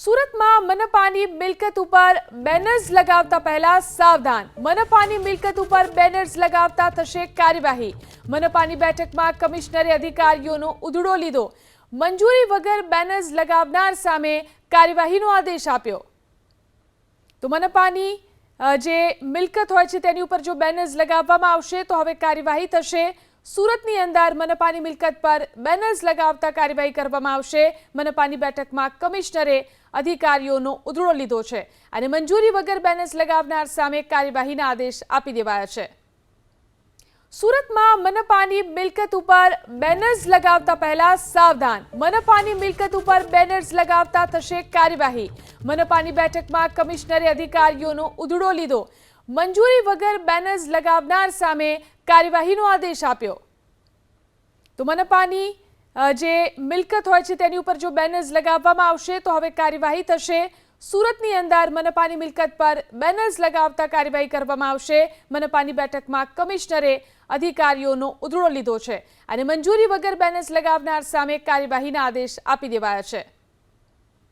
સુરતમાં મનપાની મિલકત ઉપર બેનર્સ લગાવતા પહેલા સાવધાન। મનપાની મિલકત ઉપર બેનર્સ લગાવતા થશે કાર્યવાહી। મનપાની બેઠકમાં કમિશનરે અધિકારીઓનો ઉધડો લીધો। મંજૂરી વગર બેનર્સ લગાવનાર સામે કાર્યવાહીનો આદેશ આપ્યો। તો મનપાની જે મિલકત હોય છે તેની ઉપર જો બેનર્સ લગાવવામાં આવશે તો હવે કાર્યવાહી થશે। સુરતની અંદર મનપાની મિલકત પર બેનર્સ લગાવતા કાર્યવાહી કરવામાં આવશે। મનપાની બેઠકમાં કમિશનરે અધિકારીઓનો ઉધડો લીધો છે અને મંજૂરી વગર બેનર્સ લગાવનાર સામે કાર્યવાહીના આદેશ આપી દેવાયા છે। સુરતમાં મનપાની મિલકત ઉપર બેનર્સ લગાવતા પહેલા સાવધાન। મનપાની મિલકત ઉપર બેનર્સ લગાવતા થશે કાર્યવાહી। મનપાની બેઠકમાં કમિશનરે અધિકારીઓનો ઉધડો લીધો। મંજૂરી વગર બેનર્સ લગાવનાર સામે કાર્યવાહીનો આદેશ આપ્યો। તો મનપાની જે મિલકત હોય છે તેની ઉપર જો બેનર્સ લગાવવામાં આવશે તો હવે કાર્યવાહી થશે। સુરતની અંદર મનપાની મિલકત પર બેનર્સ લગાવતા કાર્યવાહી કરવામાં આવશે। મનપાની બેઠકમાં કમિશનરે અધિકારીઓનો ઉધડો લીધો છે અને મંજૂરી વગર બેનર્સ લગાવનાર સામે કાર્યવાહીના આદેશ આપી દેવાયા છે।